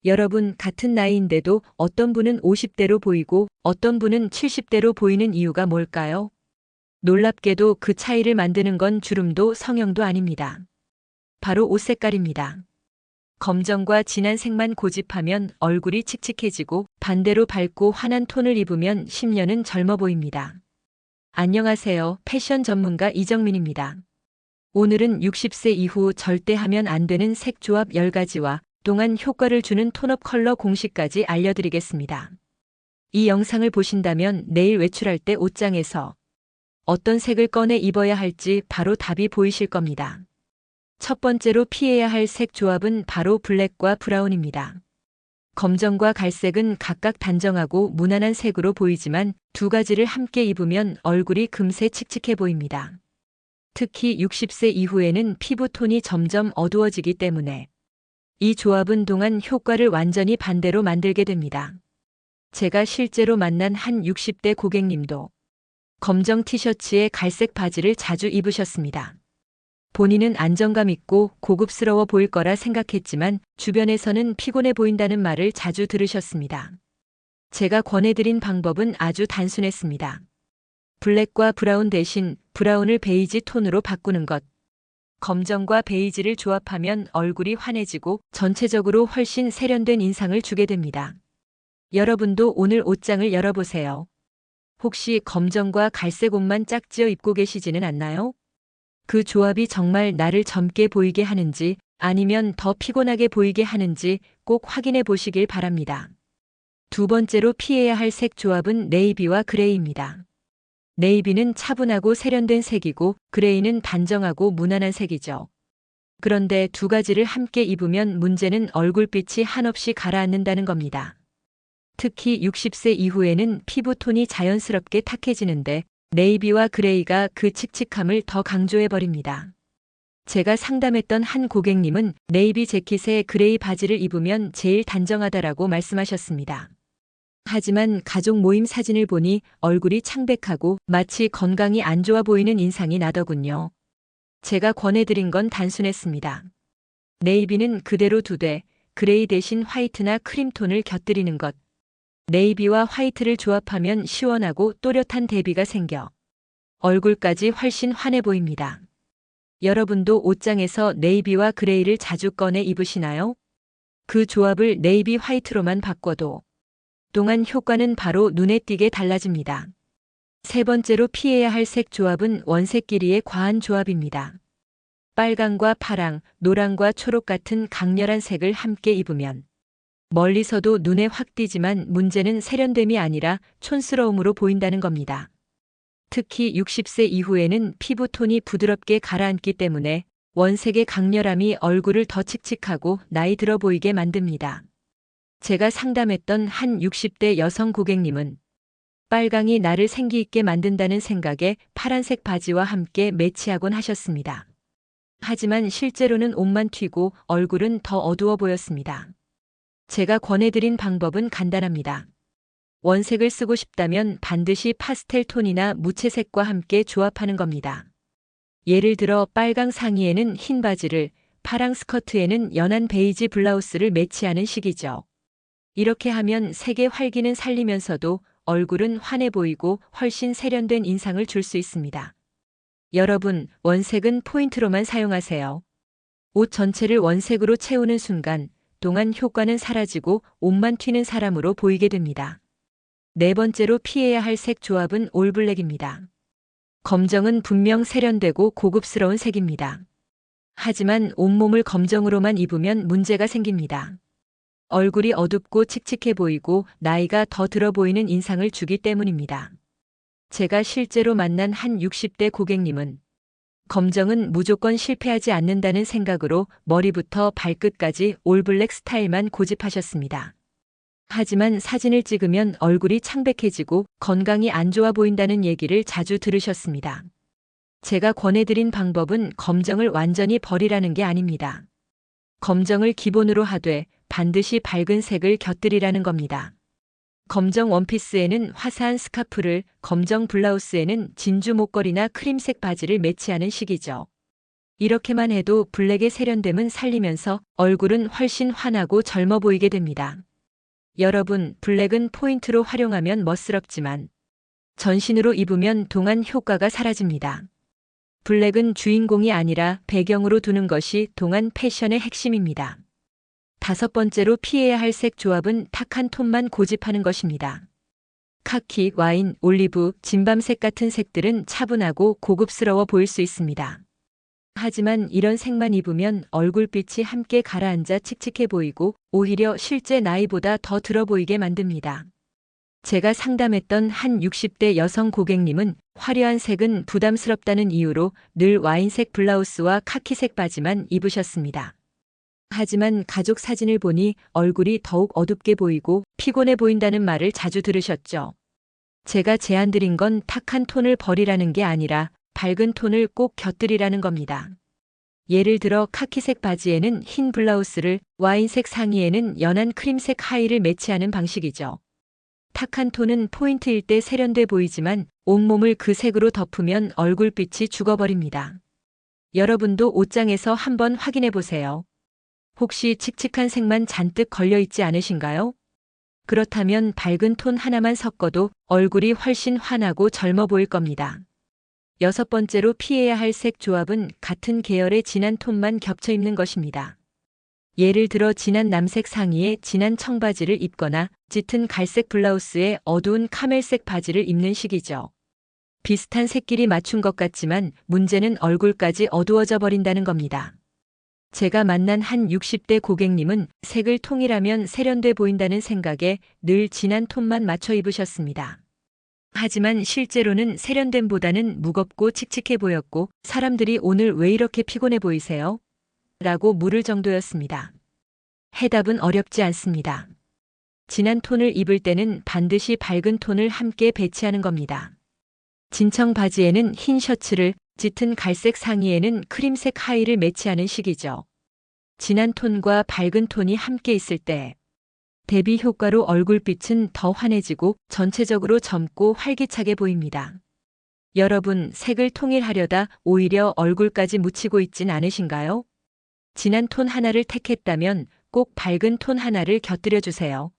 여러분 같은 나이인데도 어떤 분은 50대로 보이고 어떤 분은 70대로 보이는 이유가 뭘까요? 놀랍게도 그 차이를 만드는 건 주름도 성형도 아닙니다. 바로 옷 색깔입니다. 검정과 진한 색만 고집하면 얼굴이 칙칙해지고 반대로 밝고 환한 톤을 입으면 10년은 젊어 보입니다. 안녕하세요. 패션 전문가 이정민입니다. 오늘은 60세 이후 절대 하면 안 되는 색 조합 10가지와 동안 효과를 주는 톤업 컬러 공식까지 알려드리겠습니다. 이 영상을 보신다면 내일 외출할 때 옷장에서 어떤 색을 꺼내 입어야 할지 바로 답이 보이실 겁니다. 첫 번째로 피해야 할 색 조합은 바로 블랙과 브라운입니다. 검정과 갈색은 각각 단정하고 무난한 색으로 보이지만 두 가지를 함께 입으면 얼굴이 금세 칙칙해 보입니다. 특히 60세 이후에는 피부톤이 점점 어두워지기 때문에 이 조합은 동안 효과를 완전히 반대로 만들게 됩니다. 제가 실제로 만난 한 60대 고객님도 검정 티셔츠에 갈색 바지를 자주 입으셨습니다. 본인은 안정감 있고 고급스러워 보일 거라 생각했지만 주변에서는 피곤해 보인다는 말을 자주 들으셨습니다. 제가 권해드린 방법은 아주 단순했습니다. 블랙과 브라운 대신 브라운을 베이지 톤으로 바꾸는 것. 검정과 베이지를 조합하면 얼굴이 환해지고 전체적으로 훨씬 세련된 인상을 주게 됩니다. 여러분도 오늘 옷장을 열어보세요. 혹시 검정과 갈색 옷만 짝지어 입고 계시지는 않나요? 그 조합이 정말 나를 젊게 보이게 하는지 아니면 더 피곤하게 보이게 하는지 꼭 확인해 보시길 바랍니다. 두 번째로 피해야 할 색 조합은 네이비와 그레이입니다. 네이비는 차분하고 세련된 색이고 그레이는 단정하고 무난한 색이죠. 그런데 두 가지를 함께 입으면 문제는 얼굴빛이 한없이 가라앉는다는 겁니다. 특히 60세 이후에는 피부톤이 자연스럽게 탁해지는데 네이비와 그레이가 그 칙칙함을 더 강조해버립니다. 제가 상담했던 한 고객님은 네이비 재킷에 그레이 바지를 입으면 제일 단정하다라고 말씀하셨습니다. 하지만 가족 모임 사진을 보니 얼굴이 창백하고 마치 건강이 안 좋아 보이는 인상이 나더군요. 제가 권해드린 건 단순했습니다. 네이비는 그대로 두되 그레이 대신 화이트나 크림톤을 곁들이는 것. 네이비와 화이트를 조합하면 시원하고 또렷한 대비가 생겨 얼굴까지 훨씬 환해 보입니다. 여러분도 옷장에서 네이비와 그레이를 자주 꺼내 입으시나요? 그 조합을 네이비 화이트로만 바꿔도 동안 효과는 바로 눈에 띄게 달라집니다. 세 번째로 피해야 할 색 조합은 원색끼리의 과한 조합입니다. 빨강과 파랑, 노랑과 초록 같은 강렬한 색을 함께 입으면 멀리서도 눈에 확 띄지만 문제는 세련됨이 아니라 촌스러움으로 보인다는 겁니다. 특히 60세 이후에는 피부톤이 부드럽게 가라앉기 때문에 원색의 강렬함이 얼굴을 더 칙칙하고 나이 들어 보이게 만듭니다. 제가 상담했던 한 60대 여성 고객님은 빨강이 나를 생기 있게 만든다는 생각에 파란색 바지와 함께 매치하곤 하셨습니다. 하지만 실제로는 옷만 튀고 얼굴은 더 어두워 보였습니다. 제가 권해드린 방법은 간단합니다. 원색을 쓰고 싶다면 반드시 파스텔 톤이나 무채색과 함께 조합하는 겁니다. 예를 들어 빨강 상의에는 흰 바지를, 파랑 스커트에는 연한 베이지 블라우스를 매치하는 식이죠. 이렇게 하면 색의 활기는 살리면서도 얼굴은 환해 보이고 훨씬 세련된 인상을 줄 수 있습니다. 여러분, 원색은 포인트로만 사용하세요. 옷 전체를 원색으로 채우는 순간 동안 효과는 사라지고 옷만 튀는 사람으로 보이게 됩니다. 네 번째로 피해야 할 색 조합은 올블랙입니다. 검정은 분명 세련되고 고급스러운 색입니다. 하지만 온몸을 검정으로만 입으면 문제가 생깁니다. 얼굴이 어둡고 칙칙해 보이고 나이가 더 들어 보이는 인상을 주기 때문입니다. 제가 실제로 만난 한 60대 고객님은 검정은 무조건 실패하지 않는다는 생각으로 머리부터 발끝까지 올블랙 스타일만 고집하셨습니다. 하지만 사진을 찍으면 얼굴이 창백해지고 건강이 안 좋아 보인다는 얘기를 자주 들으셨습니다. 제가 권해드린 방법은 검정을 완전히 버리라는 게 아닙니다. 검정을 기본으로 하되 반드시 밝은 색을 곁들이라는 겁니다. 검정 원피스에는 화사한 스카프를, 검정 블라우스에는 진주 목걸이나 크림색 바지를 매치하는 식이죠. 이렇게만 해도 블랙의 세련됨은 살리면서 얼굴은 훨씬 환하고 젊어 보이게 됩니다. 여러분, 블랙은 포인트로 활용하면 멋스럽지만 전신으로 입으면 동안 효과가 사라집니다. 블랙은 주인공이 아니라 배경으로 두는 것이 동안 패션의 핵심입니다. 다섯 번째로 피해야 할 색 조합은 탁한 톤만 고집하는 것입니다. 카키, 와인, 올리브, 진밤색 같은 색들은 차분하고 고급스러워 보일 수 있습니다. 하지만 이런 색만 입으면 얼굴빛이 함께 가라앉아 칙칙해 보이고 오히려 실제 나이보다 더 들어 보이게 만듭니다. 제가 상담했던 한 60대 여성 고객님은 화려한 색은 부담스럽다는 이유로 늘 와인색 블라우스와 카키색 바지만 입으셨습니다. 하지만 가족 사진을 보니 얼굴이 더욱 어둡게 보이고 피곤해 보인다는 말을 자주 들으셨죠. 제가 제안드린 건 탁한 톤을 버리라는 게 아니라 밝은 톤을 꼭 곁들이라는 겁니다. 예를 들어 카키색 바지에는 흰 블라우스를, 와인색 상의에는 연한 크림색 하의를 매치하는 방식이죠. 탁한 톤은 포인트일 때 세련돼 보이지만 온몸을 그 색으로 덮으면 얼굴빛이 죽어버립니다. 여러분도 옷장에서 한번 확인해 보세요. 혹시 칙칙한 색만 잔뜩 걸려 있지 않으신가요? 그렇다면 밝은 톤 하나만 섞어도 얼굴이 훨씬 환하고 젊어 보일 겁니다. 여섯 번째로 피해야 할 색 조합은 같은 계열의 진한 톤만 겹쳐 입는 것입니다. 예를 들어 진한 남색 상의에 진한 청바지를 입거나 짙은 갈색 블라우스에 어두운 카멜색 바지를 입는 식이죠. 비슷한 색끼리 맞춘 것 같지만 문제는 얼굴까지 어두워져 버린다는 겁니다. 제가 만난 한 60대 고객님은 색을 통일하면 세련돼 보인다는 생각에 늘 진한 톤만 맞춰 입으셨습니다. 하지만 실제로는 세련됨보다는 무겁고 칙칙해 보였고 사람들이 오늘 왜 이렇게 피곤해 보이세요? 라고 물을 정도였습니다. 해답은 어렵지 않습니다. 진한 톤을 입을 때는 반드시 밝은 톤을 함께 배치하는 겁니다. 진청 바지에는 흰 셔츠를, 짙은 갈색 상의에는 크림색 하의를 매치하는 식이죠. 진한 톤과 밝은 톤이 함께 있을 때 대비 효과로 얼굴빛은 더 환해지고 전체적으로 젊고 활기차게 보입니다. 여러분, 색을 통일하려다 오히려 얼굴까지 묻히고 있진 않으신가요? 진한 톤 하나를 택했다면 꼭 밝은 톤 하나를 곁들여 주세요.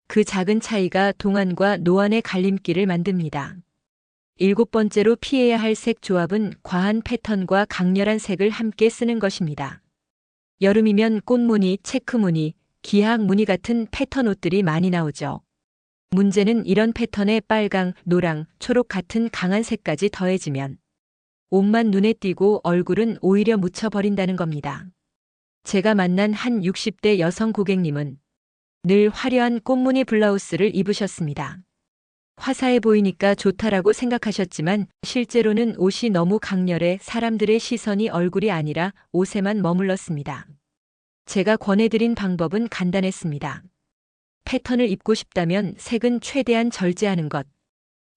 그 작은 차이가 동안과 노안의 갈림길을 만듭니다. 일곱 번째로 피해야 할 색 조합은 과한 패턴과 강렬한 색을 함께 쓰는 것입니다. 여름이면 꽃무늬, 체크무늬, 기악 무늬 같은 패턴 옷들이 많이 나오죠. 문제는 이런 패턴에 빨강, 노랑, 초록 같은 강한 색까지 더해지면 옷만 눈에 띄고 얼굴은 오히려 묻혀버린다는 겁니다. 제가 만난 한 60대 여성 고객님은 늘 화려한 꽃무늬 블라우스를 입으셨습니다. 화사해 보이니까 좋다라고 생각하셨지만 실제로는 옷이 너무 강렬해 사람들의 시선이 얼굴이 아니라 옷에만 머물렀습니다. 제가 권해드린 방법은 간단했습니다. 패턴을 입고 싶다면 색은 최대한 절제하는 것.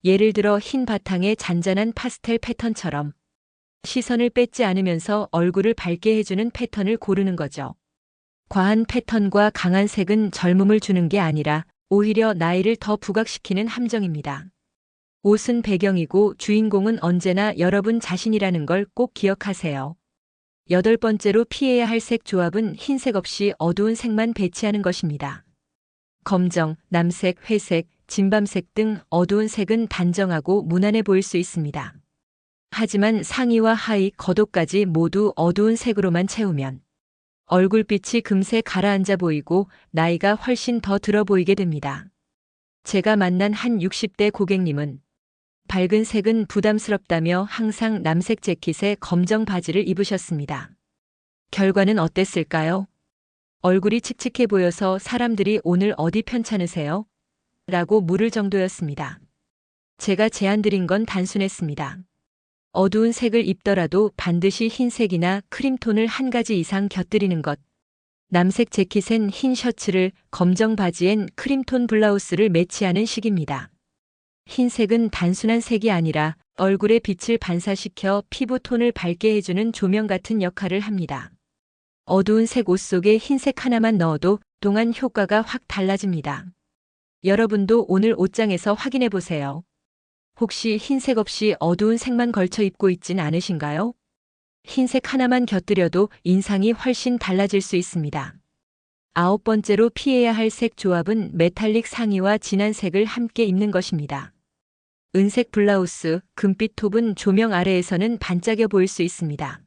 예를 들어 흰 바탕에 잔잔한 파스텔 패턴처럼 시선을 뺏지 않으면서 얼굴을 밝게 해주는 패턴을 고르는 거죠. 과한 패턴과 강한 색은 젊음을 주는 게 아니라 오히려 나이를 더 부각시키는 함정입니다. 옷은 배경이고 주인공은 언제나 여러분 자신이라는 걸 꼭 기억하세요. 여덟 번째로 피해야 할 색 조합은 흰색 없이 어두운 색만 배치하는 것입니다. 검정, 남색, 회색, 진밤색 등 어두운 색은 단정하고 무난해 보일 수 있습니다. 하지만 상의와 하의, 겉옷까지 모두 어두운 색으로만 채우면 얼굴빛이 금세 가라앉아 보이고 나이가 훨씬 더 들어 보이게 됩니다. 제가 만난 한 60대 고객님은 밝은 색은 부담스럽다며 항상 남색 재킷에 검정 바지를 입으셨습니다. 결과는 어땠을까요? 얼굴이 칙칙해 보여서 사람들이 오늘 어디 편찮으세요? 라고 물을 정도였습니다. 제가 제안드린 건 단순했습니다. 어두운 색을 입더라도 반드시 흰색이나 크림톤을 한 가지 이상 곁들이는 것. 남색 재킷엔 흰 셔츠를, 검정 바지엔 크림톤 블라우스를 매치하는 식입니다. 흰색은 단순한 색이 아니라 얼굴의 빛을 반사시켜 피부톤을 밝게 해주는 조명 같은 역할을 합니다. 어두운 색 옷 속에 흰색 하나만 넣어도 동안 효과가 확 달라집니다. 여러분도 오늘 옷장에서 확인해 보세요. 혹시 흰색 없이 어두운 색만 걸쳐 입고 있진 않으신가요? 흰색 하나만 곁들여도 인상이 훨씬 달라질 수 있습니다. 9번째로 피해야 할 색 조합은 메탈릭 상의와 진한 색을 함께 입는 것입니다. 은색 블라우스, 금빛 톱은 조명 아래에서는 반짝여 보일 수 있습니다.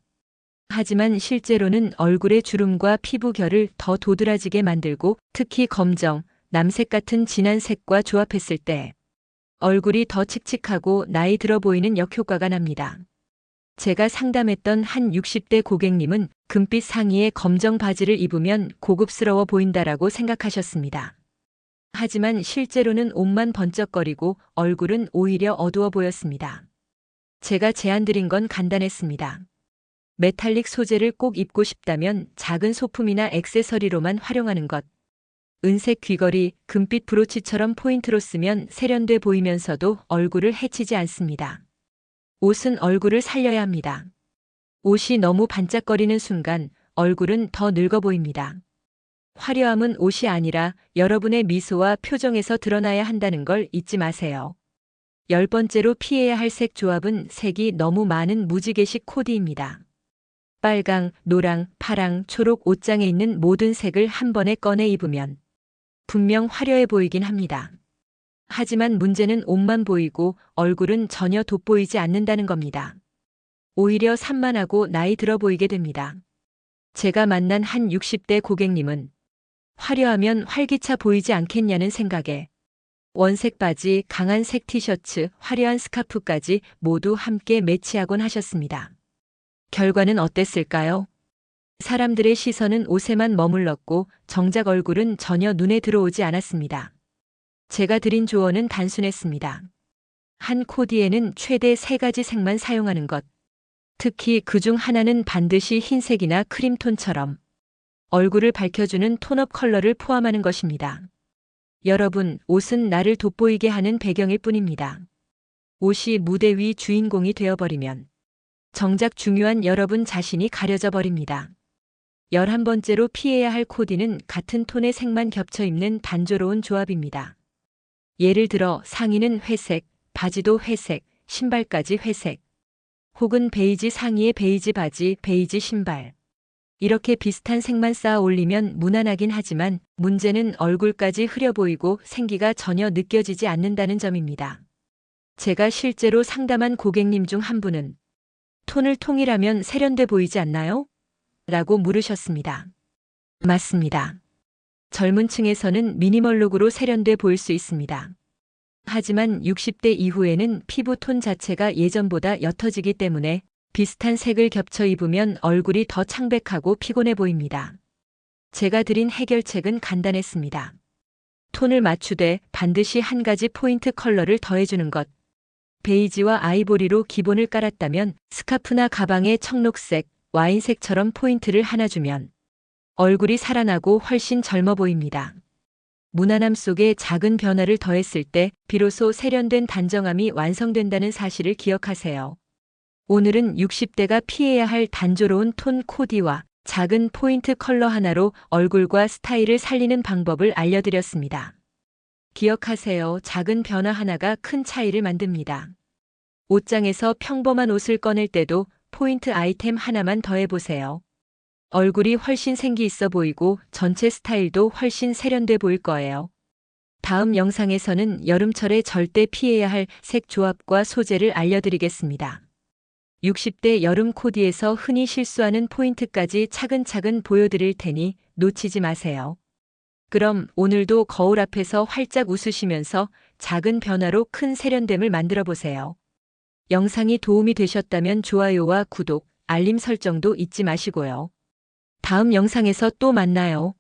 하지만 실제로는 얼굴의 주름과 피부 결을 더 도드라지게 만들고 특히 검정, 남색 같은 진한 색과 조합했을 때 얼굴이 더 칙칙하고 나이 들어 보이는 역효과가 납니다. 제가 상담했던 한 60대 고객님은 금빛 상의에 검정 바지를 입으면 고급스러워 보인다라고 생각하셨습니다. 하지만 실제로는 옷만 번쩍거리고 얼굴은 오히려 어두워 보였습니다. 제가 제안드린 건 간단했습니다. 메탈릭 소재를 꼭 입고 싶다면 작은 소품이나 액세서리로만 활용하는 것. 은색 귀걸이, 금빛 브로치처럼 포인트로 쓰면 세련돼 보이면서도 얼굴을 해치지 않습니다. 옷은 얼굴을 살려야 합니다. 옷이 너무 반짝거리는 순간 얼굴은 더 늙어 보입니다. 화려함은 옷이 아니라 여러분의 미소와 표정에서 드러나야 한다는 걸 잊지 마세요. 10번째로 피해야 할 색 조합은 색이 너무 많은 무지개식 코디입니다. 빨강, 노랑, 파랑, 초록 옷장에 있는 모든 색을 한 번에 꺼내 입으면 분명 화려해 보이긴 합니다. 하지만 문제는 옷만 보이고 얼굴은 전혀 돋보이지 않는다는 겁니다. 오히려 산만하고 나이 들어 보이게 됩니다. 제가 만난 한 60대 고객님은 화려하면 활기차 보이지 않겠냐는 생각에 원색 바지, 강한 색 티셔츠, 화려한 스카프까지 모두 함께 매치하곤 하셨습니다. 결과는 어땠을까요? 사람들의 시선은 옷에만 머물렀고 정작 얼굴은 전혀 눈에 들어오지 않았습니다. 제가 드린 조언은 단순했습니다. 한 코디에는 최대 3가지 색만 사용하는 것. 특히 그중 하나는 반드시 흰색이나 크림톤처럼 얼굴을 밝혀주는 톤업 컬러를 포함하는 것입니다. 여러분, 옷은 나를 돋보이게 하는 배경일 뿐입니다. 옷이 무대 위 주인공이 되어버리면 정작 중요한 여러분 자신이 가려져 버립니다. 11번째로 피해야 할 코디는 같은 톤의 색만 겹쳐 입는 단조로운 조합입니다. 예를 들어 상의는 회색, 바지도 회색, 신발까지 회색. 혹은 베이지 상의에 베이지 바지, 베이지 신발. 이렇게 비슷한 색만 쌓아 올리면 무난하긴 하지만 문제는 얼굴까지 흐려 보이고 생기가 전혀 느껴지지 않는다는 점입니다. 제가 실제로 상담한 고객님 중 한 분은 톤을 통일하면 세련돼 보이지 않나요? 라고 물으셨습니다. 맞습니다. 젊은 층에서는 미니멀 룩으로 세련돼 보일 수 있습니다. 하지만 60대 이후에는 피부 톤 자체가 예전보다 옅어지기 때문에 비슷한 색을 겹쳐 입으면 얼굴이 더 창백하고 피곤해 보입니다. 제가 드린 해결책은 간단했습니다. 톤을 맞추되 반드시 한 가지 포인트 컬러를 더해주는 것. 베이지와 아이보리로 기본을 깔았다면 스카프나 가방에 청록색, 와인색처럼 포인트를 하나 주면 얼굴이 살아나고 훨씬 젊어 보입니다. 무난함 속에 작은 변화를 더했을 때 비로소 세련된 단정함이 완성된다는 사실을 기억하세요. 오늘은 60대가 피해야 할 단조로운 톤 코디와 작은 포인트 컬러 하나로 얼굴과 스타일을 살리는 방법을 알려드렸습니다. 기억하세요. 작은 변화 하나가 큰 차이를 만듭니다. 옷장에서 평범한 옷을 꺼낼 때도 포인트 아이템 하나만 더해보세요. 얼굴이 훨씬 생기 있어 보이고 전체 스타일도 훨씬 세련돼 보일 거예요. 다음 영상에서는 여름철에 절대 피해야 할 색 조합과 소재를 알려드리겠습니다. 60대 여름 코디에서 흔히 실수하는 포인트까지 차근차근 보여드릴 테니 놓치지 마세요. 그럼 오늘도 거울 앞에서 활짝 웃으시면서 작은 변화로 큰 세련됨을 만들어 보세요. 영상이 도움이 되셨다면 좋아요와 구독, 알림 설정도 잊지 마시고요. 다음 영상에서 또 만나요.